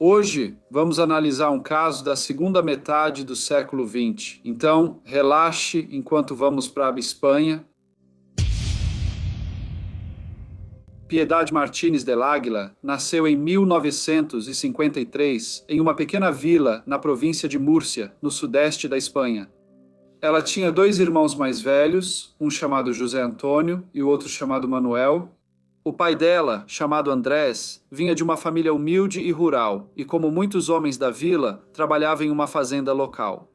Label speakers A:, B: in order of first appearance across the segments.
A: Hoje, vamos analisar um caso da segunda metade do século XX. Então, relaxe enquanto vamos para a Espanha. Piedade Martínez del Águila nasceu em 1953 em uma pequena vila na província de Múrcia, no sudeste da Espanha. Ela tinha dois irmãos mais velhos, um chamado José Antônio e o outro chamado Manuel. O pai dela, chamado Andrés, vinha de uma família humilde e rural, e como muitos homens da vila, trabalhava em uma fazenda local.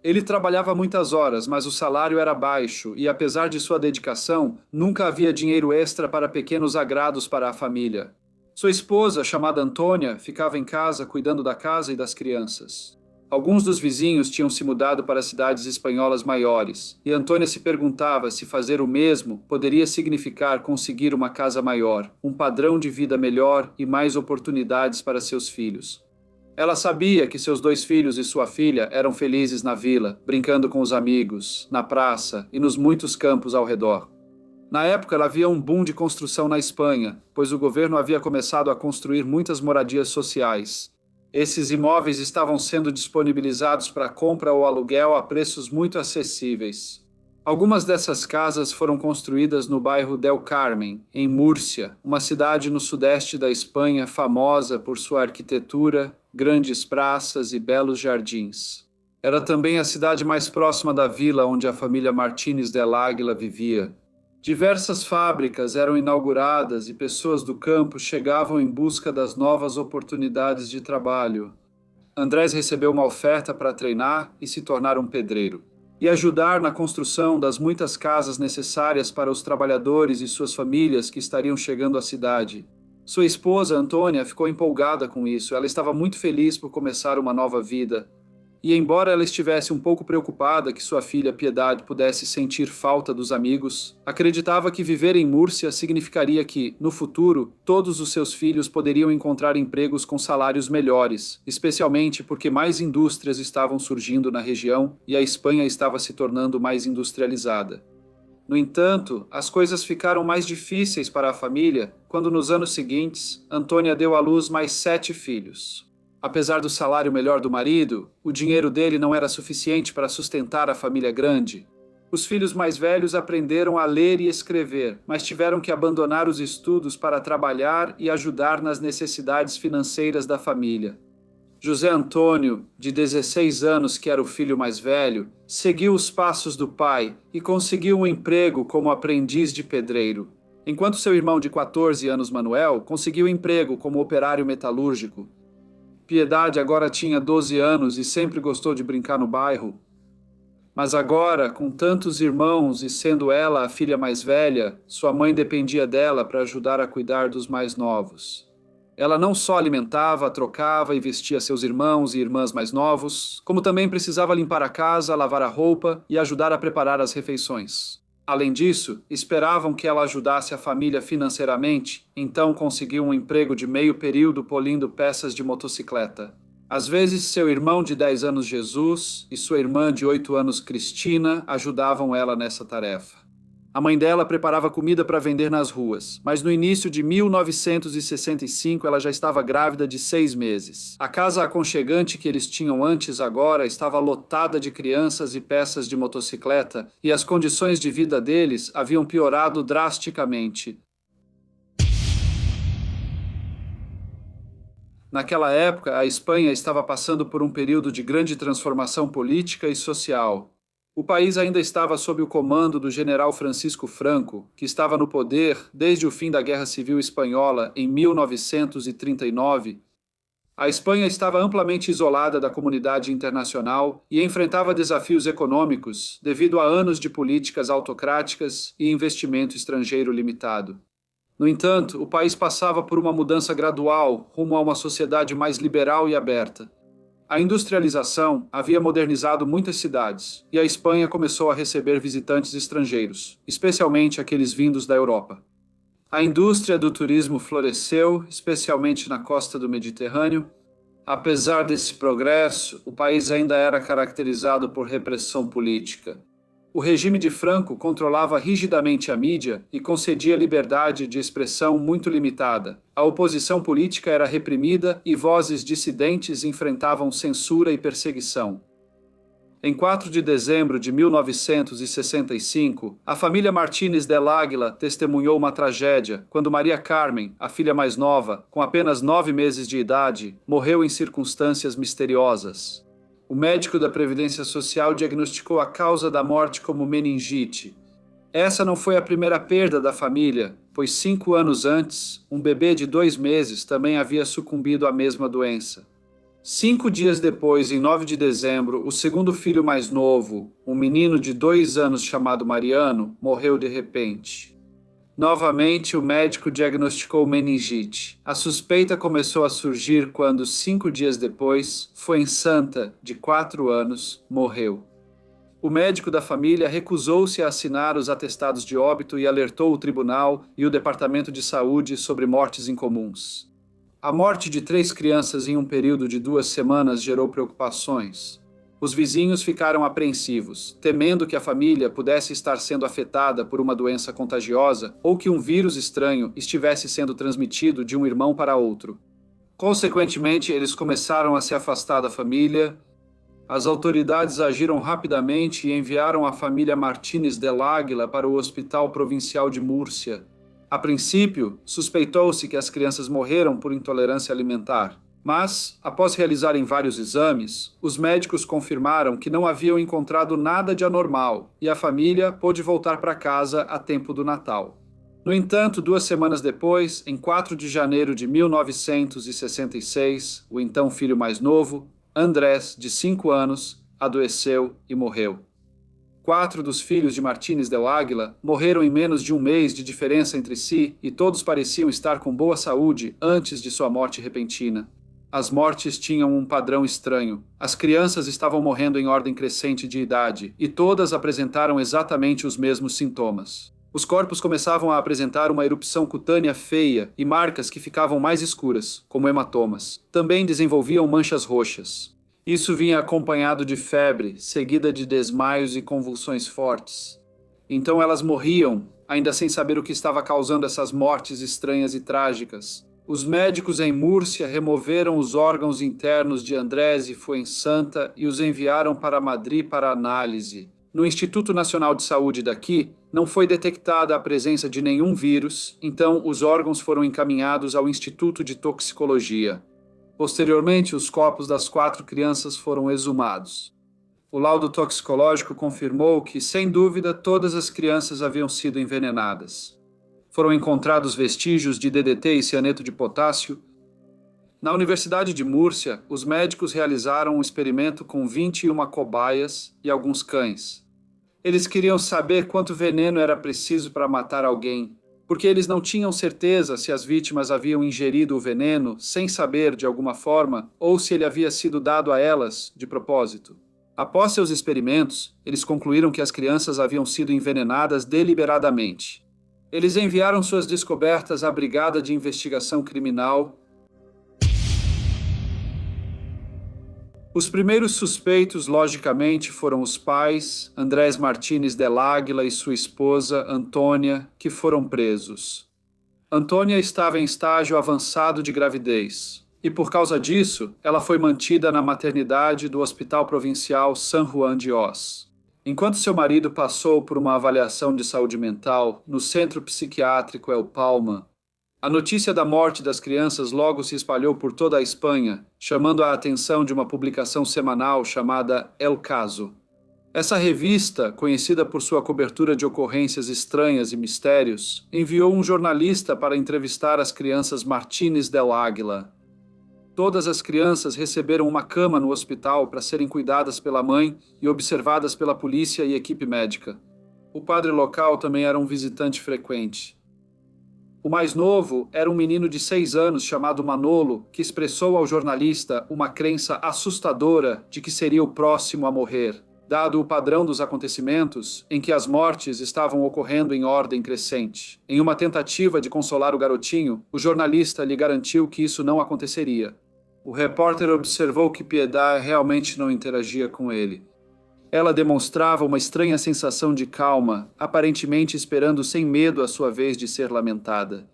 A: Ele trabalhava muitas horas, mas o salário era baixo e, apesar de sua dedicação, nunca havia dinheiro extra para pequenos agrados para a família. Sua esposa, chamada Antônia, ficava em casa cuidando da casa e das crianças. Alguns dos vizinhos tinham se mudado para cidades espanholas maiores, e Antônia se perguntava se fazer o mesmo poderia significar conseguir uma casa maior, um padrão de vida melhor e mais oportunidades para seus filhos. Ela sabia que seus dois filhos e sua filha eram felizes na vila, brincando com os amigos, na praça e nos muitos campos ao redor. Na época, havia um boom de construção na Espanha, pois o governo havia começado a construir muitas moradias sociais. Esses imóveis estavam sendo disponibilizados para compra ou aluguel a preços muito acessíveis. Algumas dessas casas foram construídas no bairro Del Carmen, em Múrcia, uma cidade no sudeste da Espanha famosa por sua arquitetura, grandes praças e belos jardins. Era também a cidade mais próxima da vila onde a família Martínez del Águila vivia. Diversas fábricas eram inauguradas e pessoas do campo chegavam em busca das novas oportunidades de trabalho. Andrés recebeu uma oferta para treinar e se tornar um pedreiro, e ajudar na construção das muitas casas necessárias para os trabalhadores e suas famílias que estariam chegando à cidade. Sua esposa, Antônia, ficou empolgada com isso. Ela estava muito feliz por começar uma nova vida. E embora ela estivesse um pouco preocupada que sua filha Piedade pudesse sentir falta dos amigos, acreditava que viver em Múrcia significaria que, no futuro, todos os seus filhos poderiam encontrar empregos com salários melhores, especialmente porque mais indústrias estavam surgindo na região e a Espanha estava se tornando mais industrializada. No entanto, as coisas ficaram mais difíceis para a família quando, nos anos seguintes, Antônia deu à luz mais 7 filhos. Apesar do salário melhor do marido, o dinheiro dele não era suficiente para sustentar a família grande. Os filhos mais velhos aprenderam a ler e escrever, mas tiveram que abandonar os estudos para trabalhar e ajudar nas necessidades financeiras da família. José Antônio, de 16 anos, que era o filho mais velho, seguiu os passos do pai e conseguiu um emprego como aprendiz de pedreiro, enquanto seu irmão de 14 anos, Manuel, conseguiu emprego como operário metalúrgico. Piedade agora tinha 12 anos e sempre gostou de brincar no bairro. Mas agora, com tantos irmãos e sendo ela a filha mais velha, sua mãe dependia dela para ajudar a cuidar dos mais novos. Ela não só alimentava, trocava e vestia seus irmãos e irmãs mais novos, como também precisava limpar a casa, lavar a roupa e ajudar a preparar as refeições. Além disso, esperavam que ela ajudasse a família financeiramente, então conseguiu um emprego de meio período polindo peças de motocicleta. Às vezes, seu irmão de 10 anos, Jesus, e sua irmã de 8 anos, Cristina, ajudavam ela nessa tarefa. A mãe dela preparava comida para vender nas ruas, mas no início de 1965 ela já estava grávida de 6 meses. A casa aconchegante que eles tinham antes agora estava lotada de crianças e peças de motocicleta, e as condições de vida deles haviam piorado drasticamente. Naquela época, a Espanha estava passando por um período de grande transformação política e social. O país ainda estava sob o comando do general Francisco Franco, que estava no poder desde o fim da Guerra Civil Espanhola em 1939. A Espanha estava amplamente isolada da comunidade internacional e enfrentava desafios econômicos devido a anos de políticas autocráticas e investimento estrangeiro limitado. No entanto, o país passava por uma mudança gradual rumo a uma sociedade mais liberal e aberta. A industrialização havia modernizado muitas cidades, e a Espanha começou a receber visitantes estrangeiros, especialmente aqueles vindos da Europa. A indústria do turismo floresceu, especialmente na costa do Mediterrâneo. Apesar desse progresso, o país ainda era caracterizado por repressão política. O regime de Franco controlava rigidamente a mídia e concedia liberdade de expressão muito limitada. A oposição política era reprimida e vozes dissidentes enfrentavam censura e perseguição. Em 4 de dezembro de 1965, a família Martínez del Águila testemunhou uma tragédia quando Maria Carmen, a filha mais nova, com apenas 9 meses de idade, morreu em circunstâncias misteriosas. O médico da Previdência Social diagnosticou a causa da morte como meningite. Essa não foi a primeira perda da família, pois 5 anos antes, um bebê de 2 meses também havia sucumbido à mesma doença. 5 dias depois, em 9 de dezembro, o segundo filho mais novo, um menino de 2 anos chamado Mariano, morreu de repente. Novamente, o médico diagnosticou meningite. A suspeita começou a surgir quando, 5 dias depois, Fuensanta, de 4 anos, morreu. O médico da família recusou-se a assinar os atestados de óbito e alertou o tribunal e o Departamento de Saúde sobre mortes incomuns. A morte de 3 crianças em um período de 2 semanas gerou preocupações. Os vizinhos ficaram apreensivos, temendo que a família pudesse estar sendo afetada por uma doença contagiosa ou que um vírus estranho estivesse sendo transmitido de um irmão para outro. Consequentemente, eles começaram a se afastar da família. As autoridades agiram rapidamente e enviaram a família Martínez del Águila para o Hospital Provincial de Múrcia. A princípio, suspeitou-se que as crianças morreram por intolerância alimentar. Mas, após realizarem vários exames, os médicos confirmaram que não haviam encontrado nada de anormal e a família pôde voltar para casa a tempo do Natal. No entanto, 2 semanas depois, em 4 de janeiro de 1966, o então filho mais novo, Andrés, de 5 anos, adoeceu e morreu. 4 dos filhos de Martínez del Águila morreram em menos de um mês de diferença entre si e todos pareciam estar com boa saúde antes de sua morte repentina. As mortes tinham um padrão estranho. As crianças estavam morrendo em ordem crescente de idade e todas apresentaram exatamente os mesmos sintomas. Os corpos começavam a apresentar uma erupção cutânea feia e marcas que ficavam mais escuras, como hematomas. Também desenvolviam manchas roxas. Isso vinha acompanhado de febre, seguida de desmaios e convulsões fortes. Então elas morriam, ainda sem saber o que estava causando essas mortes estranhas e trágicas. Os médicos em Múrcia removeram os órgãos internos de Andrés e Fuensanta e os enviaram para Madrid para análise. No Instituto Nacional de Saúde daqui, não foi detectada a presença de nenhum vírus, então os órgãos foram encaminhados ao Instituto de Toxicologia. Posteriormente, os corpos das 4 crianças foram exumados. O laudo toxicológico confirmou que, sem dúvida, todas as crianças haviam sido envenenadas. Foram encontrados vestígios de DDT e cianeto de potássio. Na Universidade de Múrcia, os médicos realizaram um experimento com 21 cobaias e alguns cães. Eles queriam saber quanto veneno era preciso para matar alguém, porque eles não tinham certeza se as vítimas haviam ingerido o veneno sem saber de alguma forma ou se ele havia sido dado a elas de propósito. Após seus experimentos, eles concluíram que as crianças haviam sido envenenadas deliberadamente. Eles enviaram suas descobertas à Brigada de Investigação Criminal. Os primeiros suspeitos, logicamente, foram os pais, Andrés Martínez del Águila e sua esposa, Antônia, que foram presos. Antônia estava em estágio avançado de gravidez, e por causa disso, ela foi mantida na maternidade do Hospital Provincial San Juan de Oz. Enquanto seu marido passou por uma avaliação de saúde mental no Centro Psiquiátrico El Palma, a notícia da morte das crianças logo se espalhou por toda a Espanha, chamando a atenção de uma publicação semanal chamada El Caso. Essa revista, conhecida por sua cobertura de ocorrências estranhas e mistérios, enviou um jornalista para entrevistar as crianças Martínez del Águila. Todas as crianças receberam uma cama no hospital para serem cuidadas pela mãe e observadas pela polícia e equipe médica. O padre local também era um visitante frequente. O mais novo era um menino de 6 anos chamado Manolo, que expressou ao jornalista uma crença assustadora de que seria o próximo a morrer, dado o padrão dos acontecimentos em que as mortes estavam ocorrendo em ordem crescente. Em uma tentativa de consolar o garotinho, o jornalista lhe garantiu que isso não aconteceria. O repórter observou que Piedad realmente não interagia com ele. Ela demonstrava uma estranha sensação de calma, aparentemente esperando sem medo a sua vez de ser lamentada.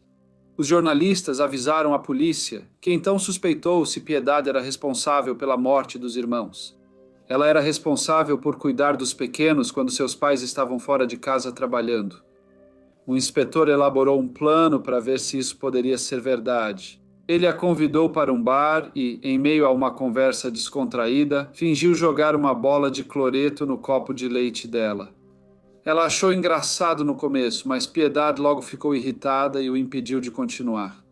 A: Os jornalistas avisaram a polícia, que então suspeitou se Piedade era responsável pela morte dos irmãos. Ela era responsável por cuidar dos pequenos quando seus pais estavam fora de casa trabalhando. O inspetor elaborou um plano para ver se isso poderia ser verdade. Ele a convidou para um bar e, em meio a uma conversa descontraída, fingiu jogar uma bola de cloreto no copo de leite dela. Ela achou engraçado no começo, mas Piedade logo ficou irritada e o impediu de continuar.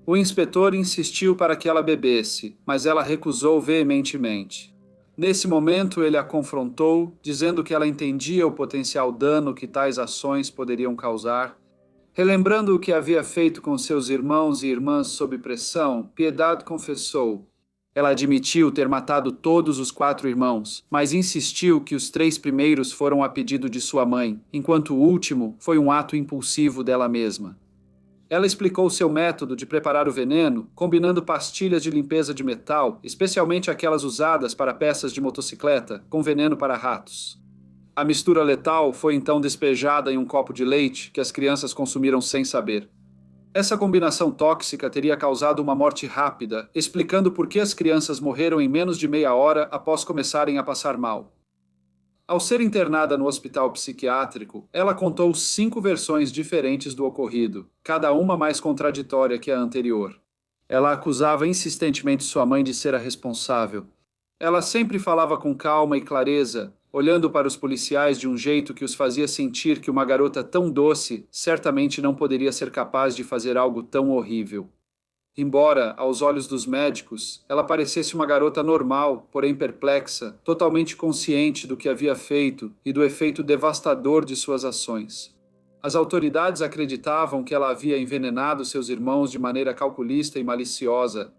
A: O inspetor insistiu para que ela bebesse, mas ela recusou veementemente. Nesse momento, ele a confrontou, dizendo que ela entendia o potencial dano que tais ações poderiam causar. Relembrando o que havia feito com seus irmãos e irmãs sob pressão, Piedade confessou. Ela admitiu ter matado todos os 4 irmãos, mas insistiu que os 3 primeiros foram a pedido de sua mãe, enquanto o último foi um ato impulsivo dela mesma. Ela explicou seu método de preparar o veneno, combinando pastilhas de limpeza de metal, especialmente aquelas usadas para peças de motocicleta, com veneno para ratos. A mistura letal foi então despejada em um copo de leite que as crianças consumiram sem saber. Essa combinação tóxica teria causado uma morte rápida, explicando por que as crianças morreram em menos de meia hora após começarem a passar mal. Ao ser internada no hospital psiquiátrico, ela contou 5 versões diferentes do ocorrido, cada uma mais contraditória que a anterior. Ela acusava insistentemente sua mãe de ser a responsável. Ela sempre falava com calma e clareza, olhando para os policiais de um jeito que os fazia sentir que uma garota tão doce certamente não poderia ser capaz de fazer algo tão horrível. Embora, aos olhos dos médicos, ela parecesse uma garota normal, porém perplexa, totalmente consciente do que havia feito e do efeito devastador de suas ações. As autoridades acreditavam que ela havia envenenado seus irmãos de maneira calculista e maliciosa.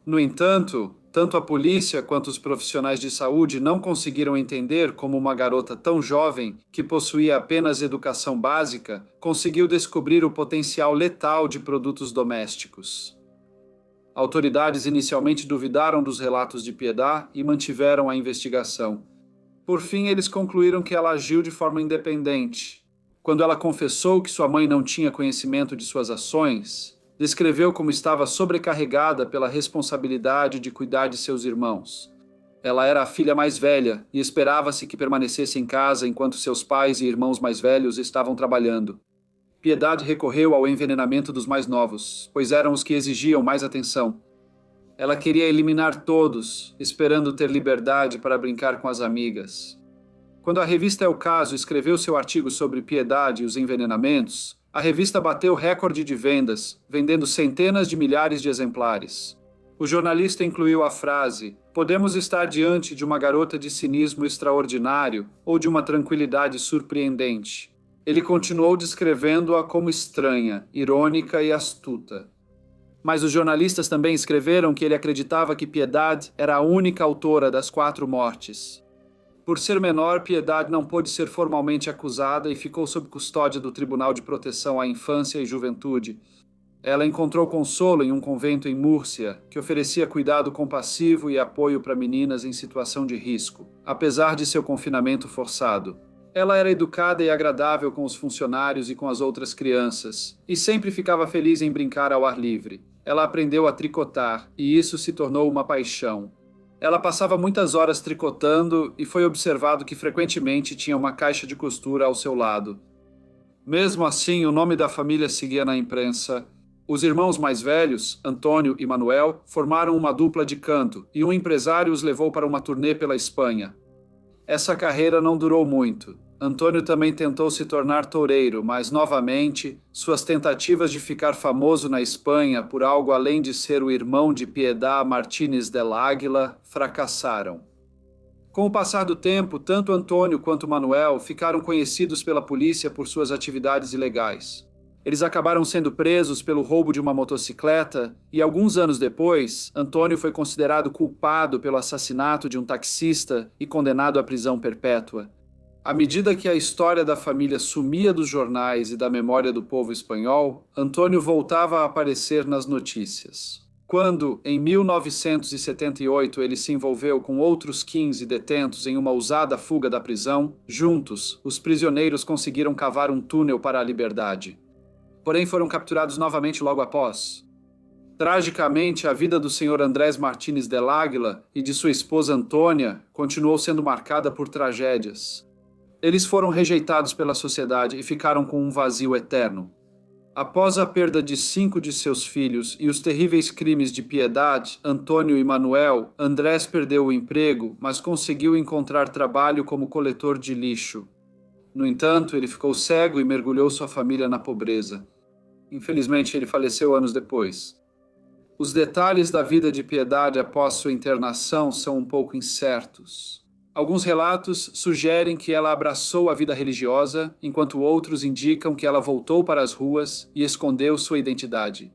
A: No entanto, tanto a polícia quanto os profissionais de saúde não conseguiram entender como uma garota tão jovem, que possuía apenas educação básica, conseguiu descobrir o potencial letal de produtos domésticos. Autoridades inicialmente duvidaram dos relatos de Piedade e mantiveram a investigação. Por fim, eles concluíram que ela agiu de forma independente. Quando ela confessou que sua mãe não tinha conhecimento de suas ações, descreveu como estava sobrecarregada pela responsabilidade de cuidar de seus irmãos. Ela era a filha mais velha e esperava-se que permanecesse em casa enquanto seus pais e irmãos mais velhos estavam trabalhando. Piedade recorreu ao envenenamento dos mais novos, pois eram os que exigiam mais atenção. Ela queria eliminar todos, esperando ter liberdade para brincar com as amigas. Quando a revista El Caso escreveu seu artigo sobre Piedade e os envenenamentos, a revista bateu recorde de vendas, vendendo centenas de milhares de exemplares. O jornalista incluiu a frase: "Podemos estar diante de uma garota de cinismo extraordinário ou de uma tranquilidade surpreendente." Ele continuou descrevendo-a como estranha, irônica e astuta. Mas os jornalistas também escreveram que ele acreditava que Piedade era a única autora das 4 mortes. Por ser menor, Piedade não pôde ser formalmente acusada e ficou sob custódia do Tribunal de Proteção à Infância e Juventude. Ela encontrou consolo em um convento em Múrcia, que oferecia cuidado compassivo e apoio para meninas em situação de risco, apesar de seu confinamento forçado. Ela era educada e agradável com os funcionários e com as outras crianças, e sempre ficava feliz em brincar ao ar livre. Ela aprendeu a tricotar, e isso se tornou uma paixão. Ela passava muitas horas tricotando e foi observado que frequentemente tinha uma caixa de costura ao seu lado. Mesmo assim, o nome da família seguia na imprensa. Os irmãos mais velhos, Antônio e Manuel, formaram uma dupla de canto, e um empresário os levou para uma turnê pela Espanha. Essa carreira não durou muito. Antônio também tentou se tornar toureiro, mas, novamente, suas tentativas de ficar famoso na Espanha por algo além de ser o irmão de Piedade Martínez del Águila fracassaram. Com o passar do tempo, tanto Antônio quanto Manuel ficaram conhecidos pela polícia por suas atividades ilegais. Eles acabaram sendo presos pelo roubo de uma motocicleta e, alguns anos depois, Antônio foi considerado culpado pelo assassinato de um taxista e condenado à prisão perpétua. À medida que a história da família sumia dos jornais e da memória do povo espanhol, Antônio voltava a aparecer nas notícias. Quando, em 1978, ele se envolveu com outros 15 detentos em uma ousada fuga da prisão, juntos, os prisioneiros conseguiram cavar um túnel para a liberdade. Porém, foram capturados novamente logo após. Tragicamente, a vida do Sr. Andrés Martínez del Águila e de sua esposa Antônia continuou sendo marcada por tragédias. Eles foram rejeitados pela sociedade e ficaram com um vazio eterno. Após a perda de 5 de seus filhos e os terríveis crimes de Piedade, Antônio e Manuel, Andrés perdeu o emprego, mas conseguiu encontrar trabalho como coletor de lixo. No entanto, ele ficou cego e mergulhou sua família na pobreza. Infelizmente, ele faleceu anos depois. Os detalhes da vida de Piedade após sua internação são um pouco incertos. Alguns relatos sugerem que ela abraçou a vida religiosa, enquanto outros indicam que ela voltou para as ruas e escondeu sua identidade.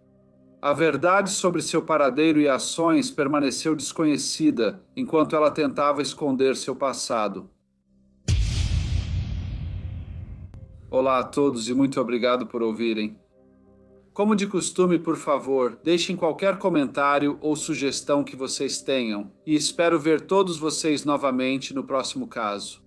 A: A verdade sobre seu paradeiro e ações permaneceu desconhecida, enquanto ela tentava esconder seu passado. Olá a todos e muito obrigado por ouvirem. Como de costume, por favor, deixem qualquer comentário ou sugestão que vocês tenham, e espero ver todos vocês novamente no próximo caso.